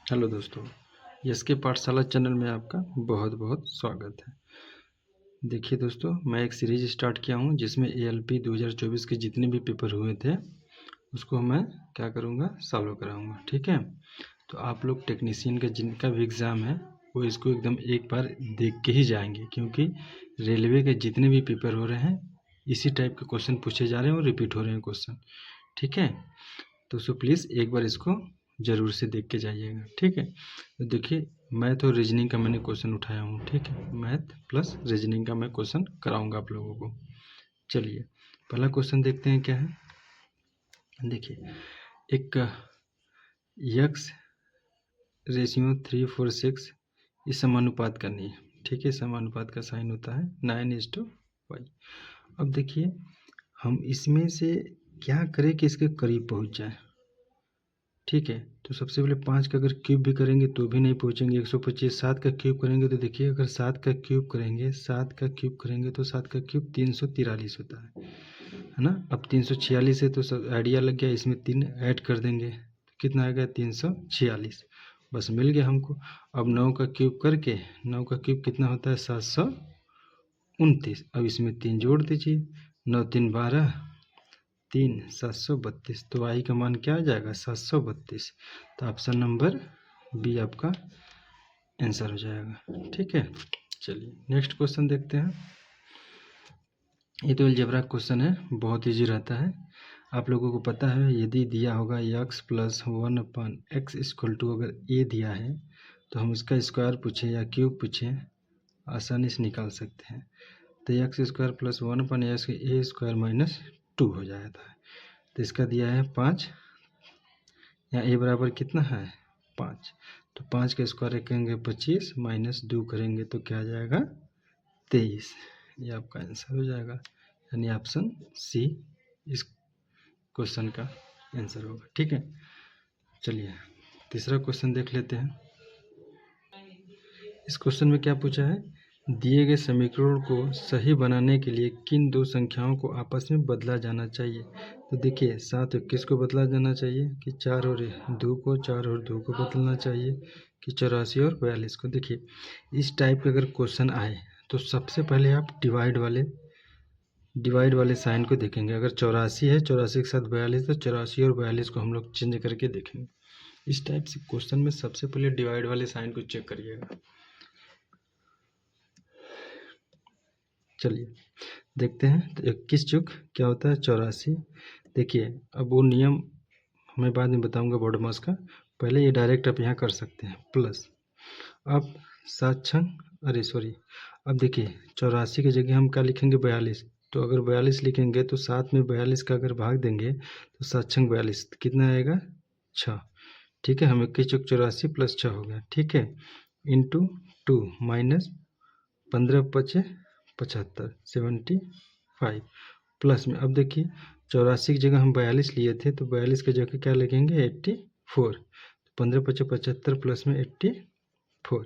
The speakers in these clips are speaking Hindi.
हेलो दोस्तों, एसके पाठशाला चैनल में आपका बहुत बहुत स्वागत है। देखिए दोस्तों, मैं एक सीरीज स्टार्ट किया हूं जिसमें एएलपी 2024 के जितने भी पेपर हुए थे उसको मैं क्या करूंगा, सॉल्व कराऊंगा। ठीक है, तो आप लोग टेक्नीशियन का जिनका भी एग्ज़ाम है वो इसको एकदम एक बार देख के ही जाएंगे, क्योंकि रेलवे के जितने भी पेपर हो रहे हैं इसी टाइप के क्वेश्चन पूछे जा रहे हैं और रिपीट हो रहे हैं क्वेश्चन। ठीक है, तो सो प्लीज़ एक बार इसको ज़रूर से देख के जाइएगा। ठीक है, तो देखिए मैथ और रीजनिंग का मैंने क्वेश्चन उठाया हूँ। ठीक है, मैथ प्लस रीजनिंग का मैं क्वेश्चन कराऊंगा आप लोगों को। चलिए पहला क्वेश्चन देखते हैं क्या है। देखिए एक यक्स रेशियो 3:4:6 इस समानुपात करनी है। ठीक है, समानुपात का साइन होता है 9:1। अब देखिए हम इसमें से क्या करें कि इसके करीब पहुंच जाए। ठीक है, तो सबसे पहले 5 का अगर क्यूब भी करेंगे तो भी नहीं पहुंचेंगे 125। 7 का क्यूब करेंगे तो देखिए अगर 7 का क्यूब करेंगे 7 का क्यूब करेंगे तो 7 का क्यूब 343 होता है ना। अब 346 है तो सब आइडिया लग गया, इसमें 3 ऐड कर देंगे तो कितना आएगा 346। बस मिल गया हमको। अब 9 का क्यूब करके 9 का क्यूब कितना होता है 729। अब इसमें 3 जोड़ दीजिए, 9 3 12 3 732। तो आई का मान क्या आ जाएगा 732। तो ऑप्शन नंबर बी आपका आंसर हो जाएगा। ठीक है, चलिए नेक्स्ट क्वेश्चन देखते हैं। ये तो अलजेब्रा क्वेश्चन है, बहुत इजी रहता है। आप लोगों को पता है यदि दिया होगा x + 1/x = अगर a दिया है तो हम इसका स्क्वायर पूछें या क्यूब पूछें आसानी से निकाल सकते हैं। तो x² + 1/x a² - 2 हो जाता है। तो इसका दिया है 5, यहाँ a बराबर कितना है 5। तो 5 का स्क्वायर करेंगे 25 - 2 करेंगे तो क्या आ जाएगा 23। ये आपका आंसर हो जाएगा, यानी ऑप्शन सी इस क्वेश्चन का आंसर होगा। ठीक है, चलिए तीसरा क्वेश्चन देख लेते हैं। इस क्वेश्चन में क्या पूछा है, दिए गए समीकरण को सही बनाने के लिए किन दो संख्याओं को आपस में बदला जाना चाहिए। तो देखिए 7 को बदला जाना चाहिए कि 4 और 2 को, 4 और 2 को बदलना चाहिए कि 84 और 42 को। देखिए इस टाइप के अगर क्वेश्चन आए तो सबसे पहले आप डिवाइड वाले साइन को देखेंगे। अगर 84 है, 84 के साथ 42, तो 84 और 42 को हम लोग चेंज करके देखेंगे। इस टाइप से क्वेश्चन में सबसे पहले डिवाइड वाले साइन को चेक करिएगा। चलिए देखते हैं। तो 21 चुक क्या होता है 84। देखिए अब वो नियम मैं बाद में बताऊंगा बोर्ड मास का, पहले ये डायरेक्ट आप यहाँ कर सकते हैं प्लस। अब 7 अब देखिए 84 की जगह हम क्या लिखेंगे 42। तो अगर 42 लिखेंगे तो 7 में 42 का अगर भाग देंगे तो 7 × 42 कितना आएगा 6। ठीक है, हम 21 चौक 84 + 6 हो गया। ठीक है, इंटू 2 माइनस 15 × 5 = 75 75 प्लस में। अब देखिए 84 की जगह हम 42 लिए थे तो 42 की जगह क्या लिखेंगे 84। 15 × 5 = 75 प्लस में 84।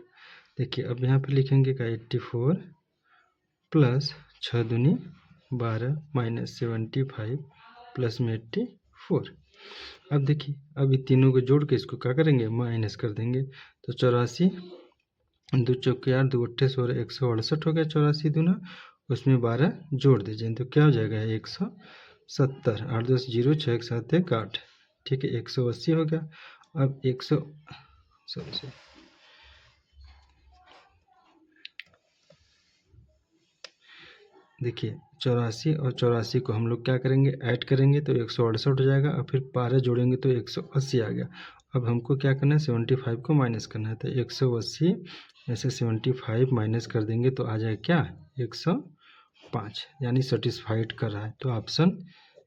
देखिए अब यहाँ पे लिखेंगे का 84 प्लस 6 दूनी 12 माइनस 75 प्लस में 84। अब देखिए अब ये तीनों को जोड़ के इसको क्या करेंगे माइनस कर देंगे। तो 84 2 चौक 8 2 8 16 168 हो गया 84 दूना, उसमें 12 जोड़ दीजिए तो क्या हो जाएगा 170। 8 10 0 6 1 7 1 8। ठीक है, 180 हो गया। अब 100 सॉरी देखिए 84 और 84 को हम लोग क्या करेंगे ऐड करेंगे तो 168 हो जाएगा, और फिर 12 जोड़ेंगे तो 180 आ गया। अब हमको क्या करना है 75 को माइनस करना है। तो 180 में से 75 माइनस कर देंगे तो आ जाएगा क्या 105, यानी सेटिस्फाइड कर रहा है। तो ऑप्शन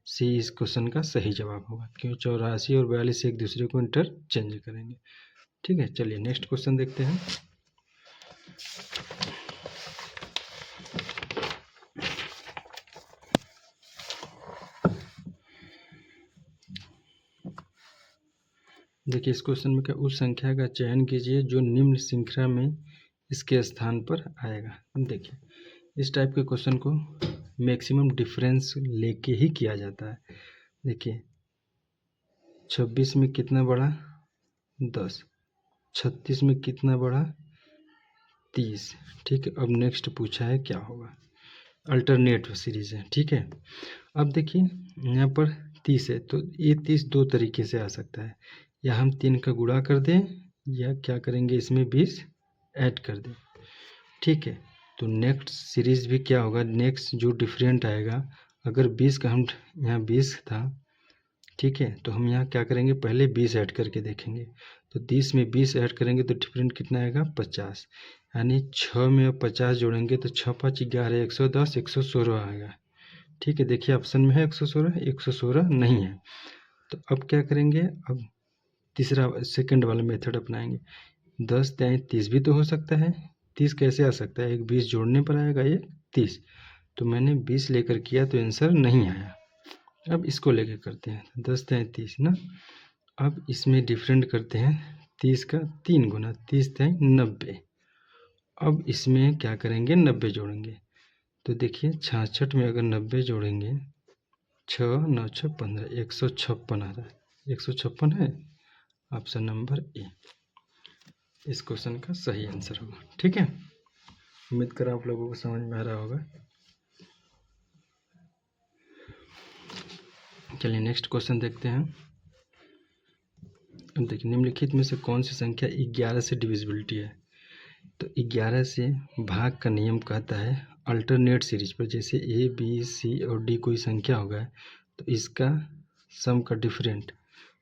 सी इस क्वेश्चन का सही जवाब होगा, क्यों 84 और 42 एक दूसरे को इंटरचेंज करेंगे। ठीक है, चलिए नेक्स्ट क्वेश्चन देखते हैं। देखिए इस क्वेश्चन में क्या, उस संख्या का चयन कीजिए जो निम्न श्रृंखला में इसके स्थान पर आएगा। देखिए इस टाइप के क्वेश्चन को मैक्सिमम डिफरेंस लेके ही किया जाता है। देखिए 26 में कितना बढ़ा 10, 36 में कितना बढ़ा, 30। ठीक है, अब नेक्स्ट पूछा है क्या होगा, अल्टरनेट सीरीज है। ठीक है, अब देखिए यहाँ पर 30 है, तो ये 30 दो तरीके से आ सकता है, या हम 3 का गुणा कर दें, या क्या करेंगे इसमें 20 ऐड कर दें। ठीक है, तो नेक्स्ट सीरीज भी क्या होगा, नेक्स्ट जो डिफरेंट आएगा, अगर 20 का हम यहाँ 20 था, ठीक है, तो हम यहाँ क्या करेंगे, पहले 20 ऐड करके देखेंगे। तो 30 में 20 ऐड करेंगे तो डिफरेंट कितना आएगा, 50। यानी 6 में अब 50 जोड़ेंगे तो 6 5 11 110 116 आएगा। ठीक है, देखिए ऑप्शन में है 116, 116 नहीं है। तो अब क्या करेंगे, अब तीसरा सेकंड वाला मेथड अपनाएंगे। 10 दाएँ 30 भी तो हो सकता है, 30 कैसे आ सकता है, एक 20 जोड़ने पर आएगा, एक 30। तो मैंने 20 लेकर किया तो आंसर नहीं आया। अब इसको लेके करते हैं, 10 दाएँ 30 ना। अब इसमें डिफरेंट करते हैं, 30 का 3 गुना, 30 दाएँ 90। अब इसमें क्या करेंगे, 90 जोड़ेंगे। तो देखिए 66 में अगर 90 जोड़ेंगे, 6 9 6 15, 156 आ रहा है, 156 है ऑप्शन नंबर ए इस क्वेश्चन का सही आंसर होगा। ठीक है, उम्मीद करें आप लोगों को समझ में आ रहा होगा। चलिए नेक्स्ट क्वेश्चन देखते हैं। अब देखिए निम्नलिखित में से कौन सी संख्या 11 से डिविजिबिलिटी है। तो 11 से भाग का नियम कहता है अल्टरनेट सीरीज पर, जैसे ए बी सी और डी कोई संख्या होगा तो इसका सम का डिफरेंट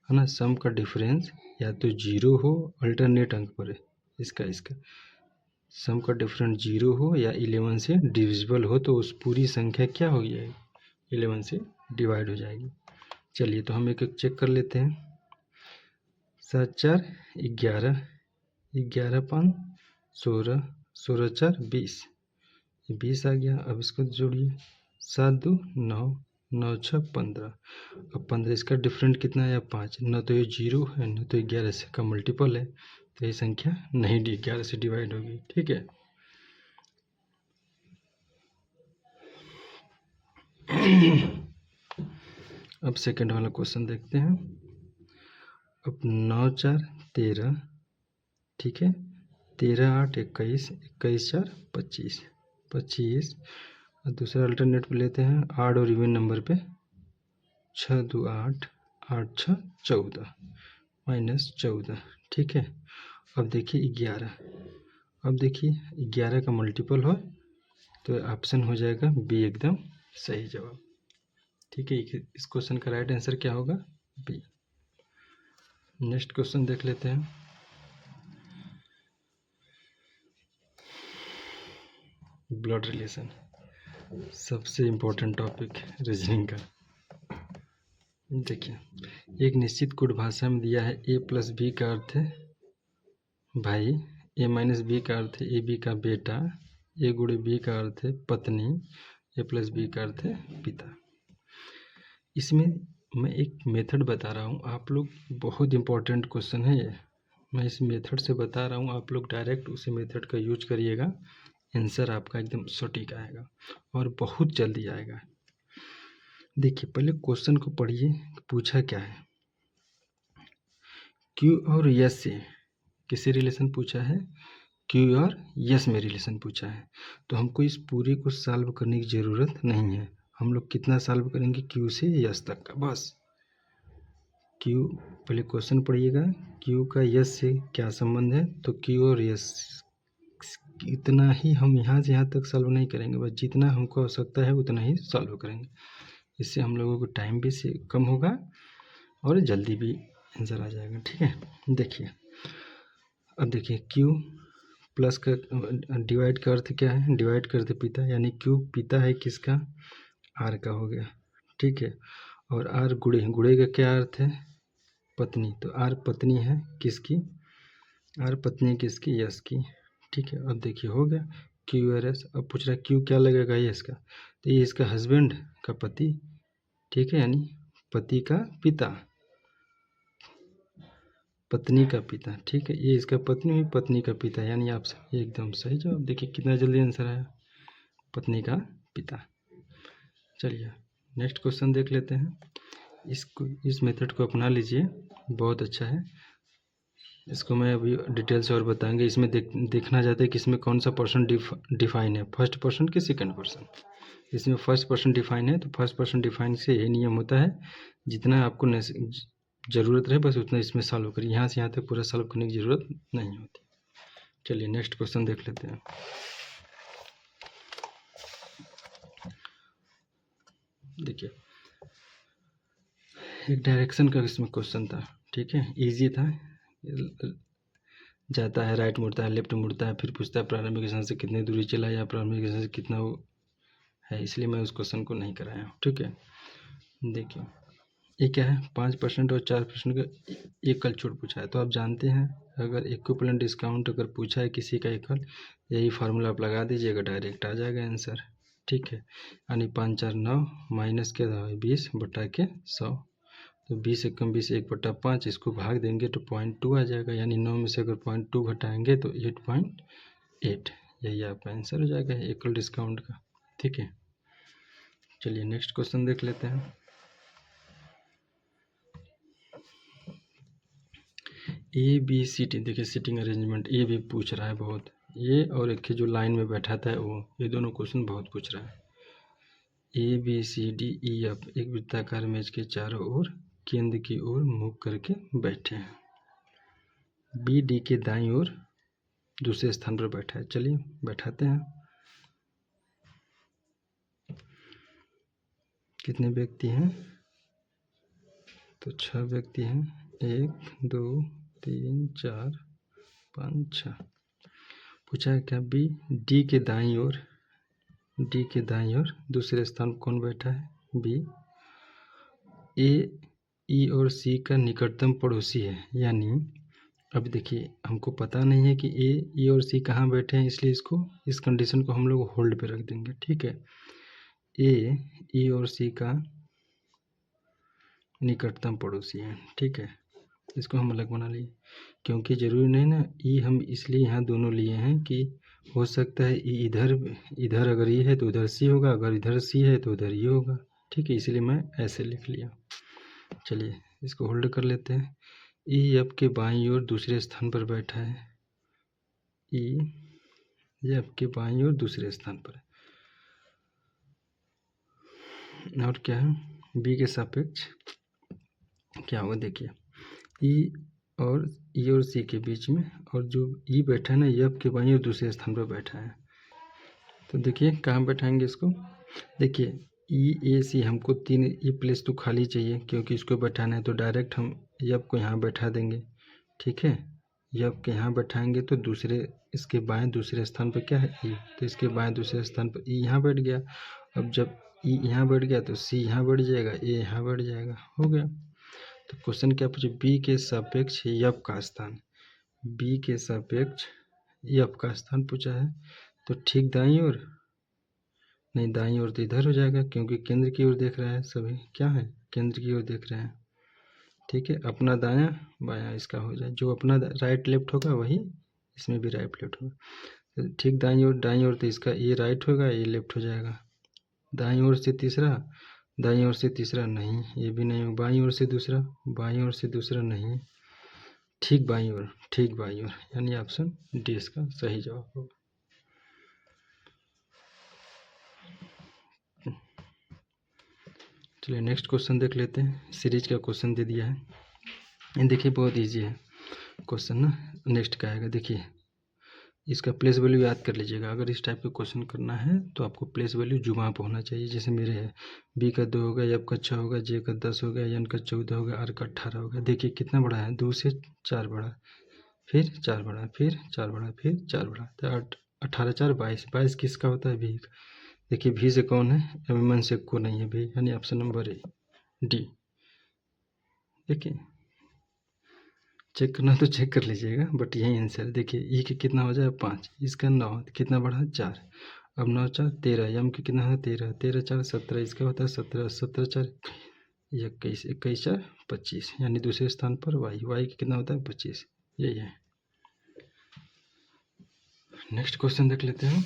है ना, सम का डिफरेंस या तो 0 हो, अल्टरनेट अंक पर है इसका सम का डिफरेंट 0 हो या 11 से डिविजिबल हो, तो उस पूरी संख्या क्या हो जाएगी, 11 से डिवाइड हो जाएगी। चलिए तो हम एक एक चेक कर लेते हैं। 7 4 11, 11 5 16, 16 4 20, 20 आ गया। अब इसको जोड़िए, 7 2 9, 9 6 15। अब 15 इसका डिफरेंट कितना है, 5। न तो ये 0 है, न तो 11 से का मल्टीपल है, तो ये संख्या नहीं 11 से डिवाइड होगी। ठीक है, अब सेकंड वाला क्वेश्चन देखते हैं। अब 9 4 13, ठीक है, 13 8 21, 21 4 25, 25। और दूसरा अल्टरनेट पे लेते हैं, 8 और इवन नंबर पे, 6 2 8, 8 6 14, -14। ठीक है, अब देखिए 11, अब देखिए 11 का मल्टीपल हो तो ऑप्शन हो जाएगा बी एकदम सही जवाब। ठीक है, इस क्वेश्चन का राइट आंसर क्या होगा, बी। नेक्स्ट क्वेश्चन देख लेते हैं। ब्लड रिलेशन, सबसे इम्पोर्टेंट टॉपिक रीजनिंग का। देखिए एक निश्चित कोड भाषा में दिया है, ए प्लस बी का अर्थ है भाई, ए माइनस बी का अर्थ है ए बी का बेटा, ए गुणे बी का अर्थ है पत्नी, ए प्लस बी का अर्थ है पिता। इसमें मैं एक मेथड बता रहा हूँ आप लोग, बहुत इम्पोर्टेंट क्वेश्चन है ये, मैं इस मेथड से बता रहा हूँ, आप लोग डायरेक्ट उसी मेथड का यूज करिएगा, आंसर आपका एकदम सटीक आएगा और बहुत जल्दी आएगा। देखिए पहले क्वेश्चन को पढ़िए, पूछा क्या है, क्यू और यस से किससे रिलेशन पूछा है, क्यू और यस में रिलेशन पूछा है। तो हमको इस पूरे को सॉल्व करने की ज़रूरत नहीं है, हम लोग कितना सॉल्व करेंगे, क्यू से यस तक का बस। क्यू पहले क्वेश्चन पढ़िएगा, क्यू का यस से क्या संबंध है, तो क्यू और यस इतना ही हम यहाँ से यहाँ तक सॉल्व नहीं करेंगे, बस जितना हमको आवश्यकता है उतना ही सॉल्व करेंगे। इससे हम लोगों को टाइम भी से कम होगा और जल्दी भी आंसर आ जाएगा। ठीक है, देखिए अब देखिए क्यू प्लस का डिवाइड का अर्थ क्या है, डिवाइड करते पिता, यानी क्यू पिता है किसका, आर का हो गया। ठीक है, और आर गुड़े, गुड़े का क्या अर्थ है, पत्नी, तो आर पत्नी है किसकी, आर पत्नी है किसकी, यस की। ठीक है, अब देखिए हो गया क्यू आर एस। अब पूछ रहा है क्यू क्या लगेगा, ये इसका, तो ये इसका हस्बैंड का पति। ठीक है, यानी पति का पिता, पत्नी का पिता। ठीक है, ये इसका पत्नी हुई, पत्नी का पिता, यानी आप एकदम सही जवाब। देखिए कितना जल्दी आंसर आया, पत्नी का पिता। चलिए नेक्स्ट क्वेश्चन देख लेते हैं। इस मेथड को अपना लीजिए, बहुत अच्छा है। इसको मैं अभी डिटेल से और बताएंगे। इसमें देखना चाहते हैं कि इसमें कौन सा पर्सन डिफाइन है, फर्स्ट पर्सन कि सेकंड पर्सन। इसमें फर्स्ट पर्सन डिफाइन है, तो फर्स्ट पर्सन डिफाइन से ये नियम होता है, जितना आपको ज़रूरत रहे बस उतना इसमें सॉल्व करिए, यहाँ से यहाँ तक पूरा सॉल्व करने की ज़रूरत नहीं होती। चलिए नेक्स्ट क्वेश्चन देख लेते हैं। देखिए एक डायरेक्शन का इसमें क्वेश्चन था, ठीक है, इजी था। जाता है, राइट मुड़ता है, लेफ्ट मुड़ता है, फिर पूछता है प्रारंभिक स्थान से कितनी दूरी चला या प्रारंभिक स्थान से कितना वो है, इसलिए मैं उस क्वेश्चन को नहीं कराया हूँ, ठीक है। देखिए ये क्या है, 5% और 4% का एकल छूट पूछा है, तो आप जानते हैं अगर इक्विवेलेंट डिस्काउंट अगर पूछा है किसी का एकल, यही फार्मूला आप लगा दीजिएगा, डायरेक्ट आ जाएगा आंसर, ठीक है। यानी 5 4 9 माइनस के 20 बटा के 100, तो 20 एकम 20 1/5, इसको भाग देंगे तो 0.2 आ जाएगा, यानी 9 में से अगर 0.2 घटाएंगे तो 8.8, यही आपका आंसर हो जाएगा एकल डिस्काउंट का, ठीक है। चलिए नेक्स्ट क्वेश्चन देख लेते हैं। ए बी सी टी, देखिए सीटिंग अरेंजमेंट ये भी पूछ रहा है बहुत, ये और एक जो लाइन में बैठा था वो, ये दोनों क्वेश्चन बहुत पूछ रहा है। A B C D E F एक वृत्ताकार मेज के चारों ओर केंद्र की ओर मुख करके बैठे हैं। बी डी के दाईं ओर दूसरे स्थान पर बैठा है, चलिए बैठाते हैं। कितने व्यक्ति हैं, तो 6 व्यक्ति हैं, 1 2 3 4 5 6। पूछा है क्या, बी डी के दाईं ओर, डी के दाईं ओर दूसरे स्थान पर कौन बैठा है, बी। ए ई और सी का निकटतम पड़ोसी है, यानी अब देखिए हमको पता नहीं है कि ए ई और सी कहाँ बैठे हैं, इसलिए इसको इस कंडीशन को हम लोग होल्ड पे रख देंगे, ठीक है। ए ई और सी का निकटतम पड़ोसी है, ठीक है, इसको हम अलग बना लिए, क्योंकि ज़रूरी नहीं ना, ई हम इसलिए यहाँ दोनों लिए हैं कि हो सकता है ई इधर अगर ई है तो उधर सी होगा, अगर इधर सी है तो उधर ई होगा, ठीक है, इसलिए मैं ऐसे लिख लिया। चलिए इसको होल्ड कर लेते हैं। ई एफ के बाईं ओर दूसरे स्थान पर बैठा है, ई एफ के बाईं ओर दूसरे स्थान पर है, और क्या है, बी के सापेक्ष क्या होगा, देखिए ई और सी के बीच में, और जो ई बैठा है ना, एफ के बाईं ओर दूसरे स्थान पर बैठा है, तो देखिए कहाँ बैठाएंगे इसको, देखिए ई ए सी हमको 3, ये प्लेस तो खाली चाहिए क्योंकि इसको बैठाना है, तो डायरेक्ट हम एफ को यहाँ बैठा देंगे, ठीक है। एफ के यहाँ बैठाएंगे तो दूसरे इसके बाएं दूसरे स्थान पर क्या है, ई, तो इसके बाएं दूसरे स्थान पर ई यहाँ बैठ गया। अब जब ई यहाँ बैठ गया तो सी यहाँ बैठ जाएगा, ए यहाँ बैठ जाएगा, हो गया। तो क्वेश्चन क्या पूछे, बी के सापेक्ष एफ का स्थान, बी के सापेक्ष एफ का स्थान पूछा है, तो ठीक दाईं ओर, नहीं दाईं ओर तो इधर हो जाएगा क्योंकि केंद्र की ओर देख रहा है, सभी क्या है केंद्र की ओर देख रहे हैं, ठीक है। अपना दायां बायां इसका हो जाए, जो अपना राइट लेफ्ट होगा वही इसमें भी राइट लेफ्ट होगा, तो ठीक दाईं ओर तो इसका ये राइट होगा, ये लेफ्ट हो जाएगा। दाईं ओर से तीसरा, दाईं ओर से तीसरा नहीं, ये भी नहीं होगा। बाईं ओर से दूसरा, बाईं ओर से दूसरा नहीं, ठीक बाईं ओर, ठीक बाईं ओर, यानी ऑप्शन डी इसका सही जवाब होगा। चलिए नेक्स्ट क्वेश्चन देख लेते हैं। सीरीज का क्वेश्चन दे दिया है, ये देखिए बहुत इजी है क्वेश्चन ना। नेक्स्ट का आएगा, देखिए इसका प्लेस वैल्यू याद कर लीजिएगा। अगर इस टाइप का क्वेश्चन करना है तो आपको प्लेस वैल्यू जुमा पर होना चाहिए, जैसे मेरे है बी का 2 होगा, एफ का 6 होगा, जे का 10 होगा, एन का 14 होगा, आर का 18 होगा। देखिए कितना बड़ा है, 2 से 4 बड़ा, फिर 4 बड़ा, फिर 4 बड़ा, फिर 4 बड़ा, तो 18 4 22, 22 किसका होता है, भी। देखिए भी से कौन है, एम से को नहीं है भी, यानी ऑप्शन नंबर ए डी। देखिए चेक करना तो चेक कर लीजिएगा, बट यही आंसर है। देखिए ई के कितना हो जाए 5, इसका 9, कितना बढ़ा 4, अब 9 4 13, एम के कितना है 13, 13 4 17, इसका होता है 17, 17 4 21, 21 4 25, यानी दूसरे स्थान पर वाई के कितना होता है 25, यही है। नेक्स्ट क्वेश्चन देख लेते हैं।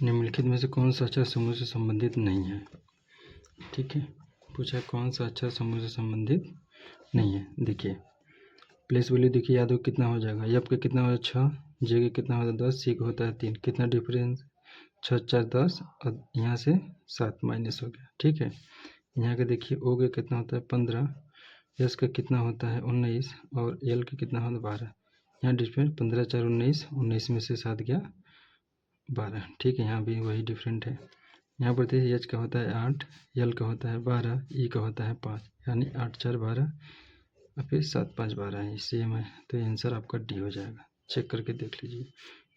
निम्नलिखित में से कौन सा अक्षर समूह से संबंधित नहीं है। ठीक है, पूछा कौन सा अक्षर समूह से संबंधित नहीं है। देखिए प्लेस वैल्यू देखिए याद हो कितना हो जाएगा, यप का कितना होता है 6, जे का कितना होता है 10, सी का होता है 3, कितना डिफरेंस 6 4 10 और यहाँ से 7 माइनस हो गया। ठीक है, यहाँ का देखिए ओ का कितना होता है 15, एस का कितना होता है 19 और एल का कितना होता है 12। यहाँ डिफरेंस 15 4 19, 19 में से 7 गया 12। ठीक है, यहाँ भी वही डिफरेंट है। यहाँ पर देखिए एच का होता है 8, एल का होता है 12, ई का होता है 5, यानी 8 4 12 और फिर 7 5 12 है, सेम है। तो आंसर आपका डी हो जाएगा, चेक करके देख लीजिए।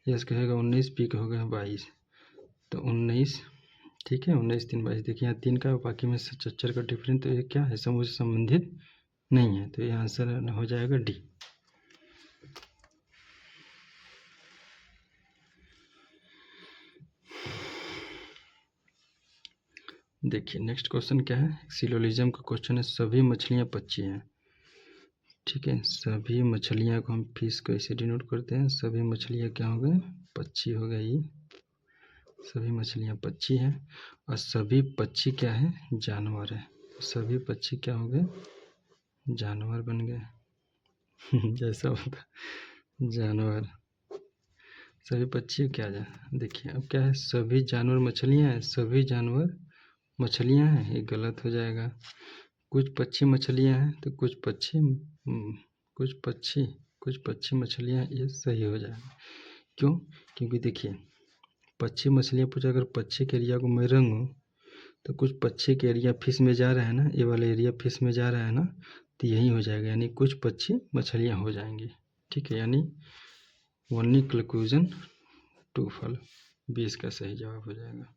एस कहेगा 19, पी का होगा 22, तो 19। ठीक है, 19 3 22। देखिए यहाँ 3 का बाकी में 77 का डिफरेंस, तो ये क्या है समूह से संबंधित नहीं है, तो ये आंसर हो जाएगा डी। देखिए नेक्स्ट क्वेश्चन क्या है, सिलोजिज्म का क्वेश्चन है। सभी मछलियाँ पक्षी हैं। ठीक है, सभी मछलियाँ को हम फिश को ऐसे डिनोट करते हैं, सभी मछलियाँ क्या हो गए पक्षी हो गई। सभी मछलियाँ पक्षी हैं और सभी पक्षी क्या है जानवर है। सभी पक्षी क्या हो गए जानवर बन गए जैसा होता जानवर, सभी पक्षी क्या जा। देखिए अब क्या है सभी जानवर मछलियाँ हैं, सभी जानवर मछलियाँ हैं, ये गलत हो जाएगा। कुछ पक्षी मछलियाँ हैं तो कुछ पक्षी मछलियाँ, ये सही हो जाएगा। क्यों, क्योंकि देखिए पक्षी मछलियाँ पूछा, अगर पक्षी के एरिया को मैं रंगूँ तो कुछ पक्षी के एरिया फिश में जा रहा है ना, ये वाला एरिया फिश में जा रहा है ना, तो यही हो जाएगा, यानी कुछ पक्षी मछलियाँ हो जाएंगी। ठीक है, यानी ओनली कंक्लूजन टू फल, 20 का सही जवाब हो जाएगा।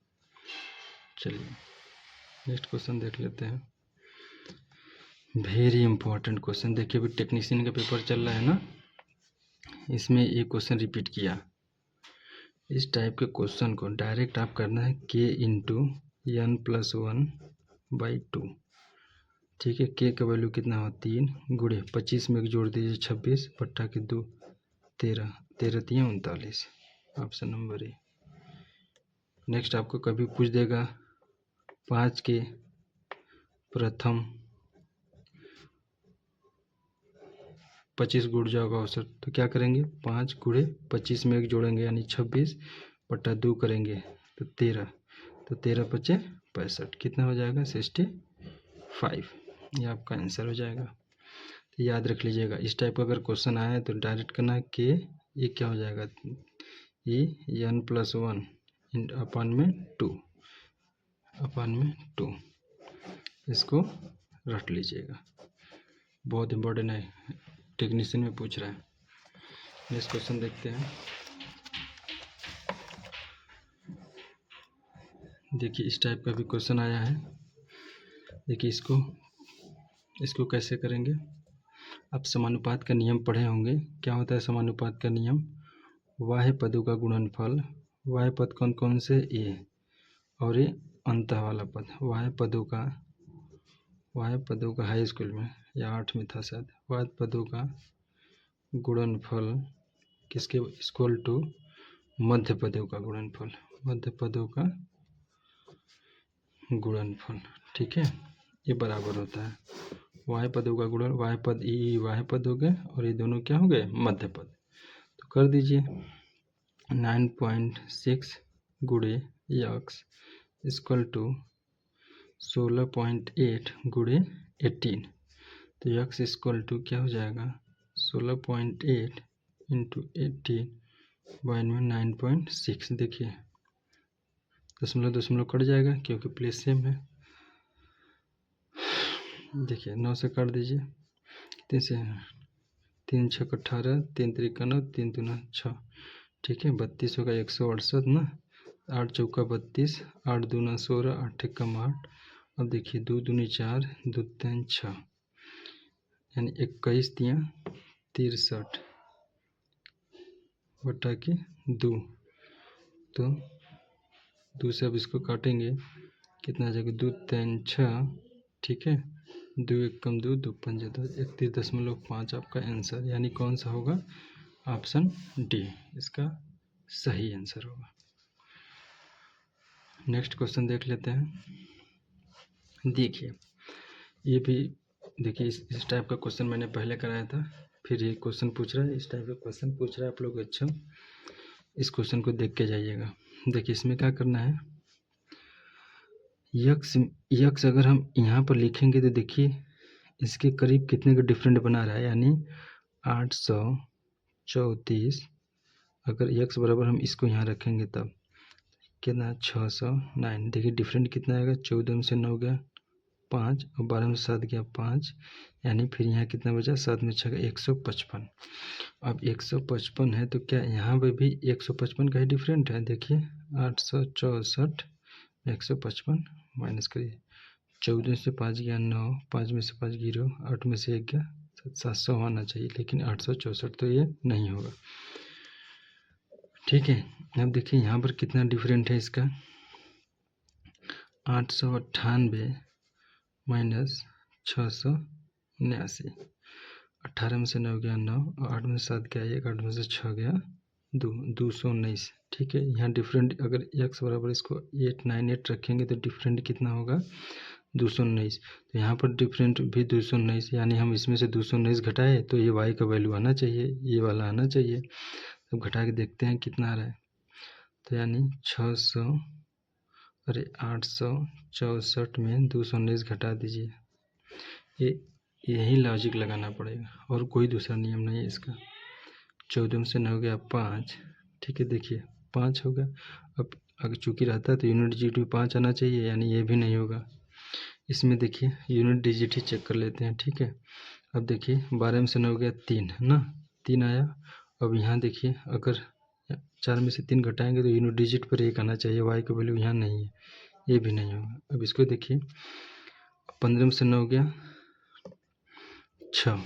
चलिए नेक्स्ट क्वेश्चन देख लेते हैं। Very important question. देखिए अभी टेक्नीशियन का पेपर चल रहा है ना, इसमें एक क्वेश्चन रिपीट किया। इस टाइप के क्वेश्चन को डायरेक्ट आप करना है k इंटू n प्लस 1/2। ठीक है, k का वैल्यू कितना हो 3 गुड़े 25 में एक जोड़ दीजिए 26 बट्टा के 2 13, 13 3 39, ऑप्शन नंबर ए। नेक्स्ट आपको कभी पूछ देगा 5 के प्रथम 25 गुड़ जाओगा अवसर, तो क्या करेंगे 5 गुड़े 25 में एक जोड़ेंगे यानी 26 बट्टा 2 करेंगे तो 13, तो 13 पचे 65, कितना हो जाएगा 65। ये आपका आंसर हो जाएगा। तो याद रख लीजिएगा, इस टाइप का अगर क्वेश्चन आए तो डायरेक्ट करना है कि ये क्या हो जाएगा ये n प्लस 1 अपन में 2, इसको रख लीजिएगा, बहुत इंपॉर्टेंट है, टेक्नीशियन में पूछ रहा है। नेक्स्ट क्वेश्चन देखते हैं। देखिए इस टाइप का भी क्वेश्चन आया है। देखिए इसको कैसे करेंगे। आप समानुपात का नियम पढ़े होंगे, क्या होता है समानुपात का नियम, वाह्य पदों का गुणनफल, वाह्य पद कौन कौन से ए और ये अंत वाला पद, वाह्य पदों का हाई स्कूल में या 8 में था शायद, वाह्य पदों का गुणनफल किसके इक्वल टू मध्य पदों का गुणनफल, मध्य पदों का गुणनफल। ठीक है, ये बराबर होता है वाह्य पदों का गुणन, वाह्य पद ई वाह्य पद हो गए और ये दोनों क्या हो गए मध्य पद। तो कर दीजिए 9.6 गुणे यक्स इक्वल टू 16.8 गुणे 18, तो यक्स इक्वल टू क्या हो जाएगा 16.8 इंटू 18 बाय में 9.6। देखिए दशमलव कट जाएगा क्योंकि प्लेस सेम है। देखिए 9 से काट दीजिए, कितने से 3 6 18, 3 3 9, 3 2 6। ठीक है, 32 होगा 168 ना, 8 चौका 32, 8 दूना 16, 8 एकम 8। अब देखिए 2 दूनी 4, 2 3 6, यानी 21 तियाँ 63 बटा के 2, तो 2 से अब इसको काटेंगे कितना आ जाएगा 2 3 6। ठीक है, 2 एकम 2, 2 पंजे 10, 31.5 आपका आंसर, यानी कौन सा होगा ऑप्शन डी इसका सही आंसर होगा। नेक्स्ट क्वेश्चन देख लेते हैं। देखिए ये भी देखिए इस टाइप का क्वेश्चन मैंने पहले कराया था, फिर ये क्वेश्चन पूछ रहा है, इस टाइप का क्वेश्चन पूछ रहा है आप लोग। अच्छा इस क्वेश्चन को देख के जाइएगा। देखिए इसमें क्या करना है, यक्स अगर हम यहाँ पर लिखेंगे तो देखिए इसके करीब कितने का डिफरेंट बना रहा है, यानी 834। अगर यक्स बराबर हम इसको यहाँ रखेंगे तब कितना 609। देखिए डिफरेंट कितना आएगा, 14 में से 9 गया 5 और 12 में से 7 गया 5, यानी फिर यहाँ कितना बचा 7 में 6 155। अब 155 है तो क्या यहाँ पे भी 155 का ही डिफरेंट है। देखिए 864 155 माइनस करिए, 14 से 5 गया 9, 5 में से 5 जीरो, 8 में से 1 गया 700 आना चाहिए, लेकिन 864 तो ये नहीं होगा। ठीक है, अब देखिए यहाँ पर कितना डिफरेंट है इसका, 898 माइनस 679। 18 में से 9 गया 9 और 8 में से 7 गया 1, 8 में से 6 गया 2, 219। ठीक है, यहाँ डिफरेंट अगर x बराबर इसको 898 रखेंगे तो डिफरेंट कितना होगा 219। तो यहाँ पर डिफरेंट भी 219, यानी हम इसमें से 219 घटाए तो ये y का वैल्यू आना चाहिए, ये वाला आना चाहिए। तो घटा के देखते हैं कितना आ रहा है, तो यानी 864 में 219 घटा दीजिए। यही लॉजिक लगाना पड़ेगा और कोई दूसरा नियम नहीं है इसका। 14 में से 9 गया 5। ठीक है, देखिए 5 होगा। अब अगर चूँकि रहता है तो यूनिट डिजिट भी 5 आना चाहिए, यानी ये भी नहीं होगा। इसमें देखिए यूनिट डिजिट ही चेक कर लेते हैं। ठीक है, अब देखिए 12 में से 9 गया 3 है ना, 3 आया। अब यहाँ देखिए अगर 4 में से 3 घटाएंगे तो यूनिट डिजिट पर 1 आना चाहिए, y का वैल्यू यहाँ नहीं है, ये भी नहीं होगा। अब इसको देखिए 15 में से 9 गया 6।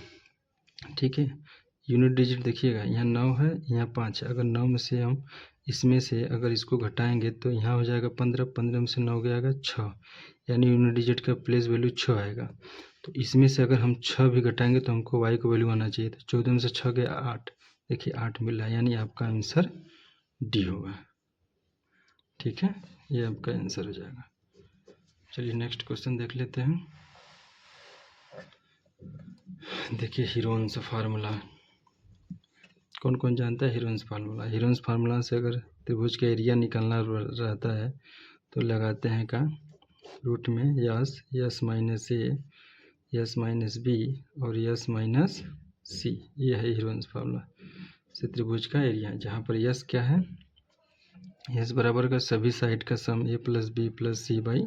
ठीक है, यूनिट डिजिट देखिएगा यहाँ 9 है, यहाँ 5 है। अगर 9 में से हम इसमें से अगर इसको घटाएंगे तो यहाँ हो जाएगा 15, 15 में से 9 गया 6, यानी यूनिट डिजिट का प्लेस वैल्यू 6 आएगा। तो इसमें से अगर हम 6 भी घटाएंगे तो हमको y का वैल्यू आना चाहिए। तो 14 में से 6 गया 8, देखिए 8 मिल रहा है, यानी आपका आंसर डी होगा। ठीक है, ये आपका आंसर हो जाएगा। चलिए नेक्स्ट क्वेश्चन देख लेते हैं। देखिए हीरोन्स फार्मूला कौन कौन जानता है। हीरोन्स फार्मूला से अगर त्रिभुज का एरिया निकालना रहता है तो लगाते हैं का रूट में यस माइनस ए, यस माइनस बी और यस माइनस सी। ये है हीरोन्स फार्मूला से त्रिभुज का एरिया, जहाँ पर यस क्या है, यस बराबर का सभी साइड का sum a plus b plus c by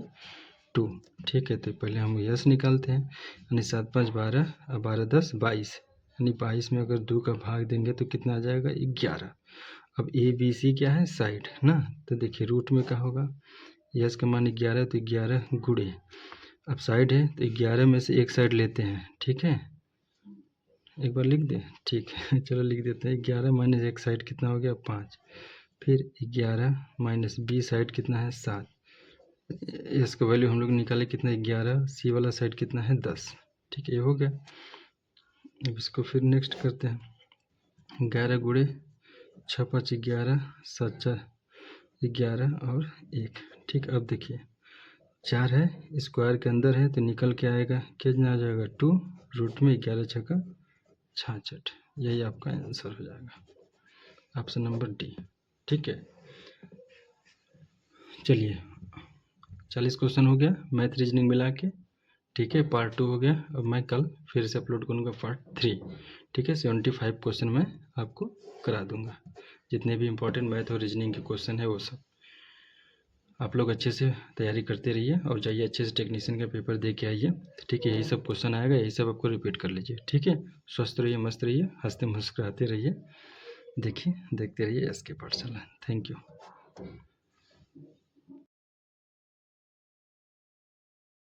2। ठीक है, तो पहले हम यस निकालते हैं, यानी 7 5 12 और 12 10 22, यानी 22 में अगर 2 का भाग देंगे तो कितना आ जाएगा 11। अब ए बी सी क्या है साइड ना, तो देखिए रूट में क्या होगा, यस का मान 11 तो 11 गुणे, अब साइड है तो 11 में से एक साइड लेते हैं। ठीक है, एक बार लिख दें, ठीक है चलो लिख देते हैं। 11 माइनस एक साइड कितना हो गया 5, फिर 11 माइनस बी साइड कितना है 7, एस का वैल्यू हम लोग निकाले कितना 11, सी वाला साइड कितना है 10। ठीक है, ये हो गया। अब इसको फिर नेक्स्ट करते हैं, 11 गुणे 6 5 11, 7 4 11 और 1। ठीक, अब देखिए 4 है स्क्वायर के अंदर है तो निकल के आएगा कितना आ जाएगा 2, रूट में 11 छक्का 66। यही आपका आंसर हो जाएगा, ऑप्शन नंबर डी। ठीक है, चलिए 40 क्वेश्चन हो गया मैथ रीजनिंग मिला के। ठीक है, पार्ट 2 हो गया। अब मैं कल फिर से अपलोड करूँगा पार्ट 3। ठीक है, 75 क्वेश्चन मैं आपको करा दूँगा, जितने भी इंपॉर्टेंट मैथ और रीजनिंग के क्वेश्चन है वो सब। आप लोग अच्छे से तैयारी करते रहिए और जाइए अच्छे से टेक्नीशियन का पेपर दे के आइए। ठीक है, यही सब क्वेश्चन आएगा, यही सब आपको रिपीट कर लीजिए। ठीक है, स्वस्थ रहिए, मस्त रहिए, हंसते मुस्कुराते रहिए। देखिए देखते रहिए एस के पाठशाला। Thank you.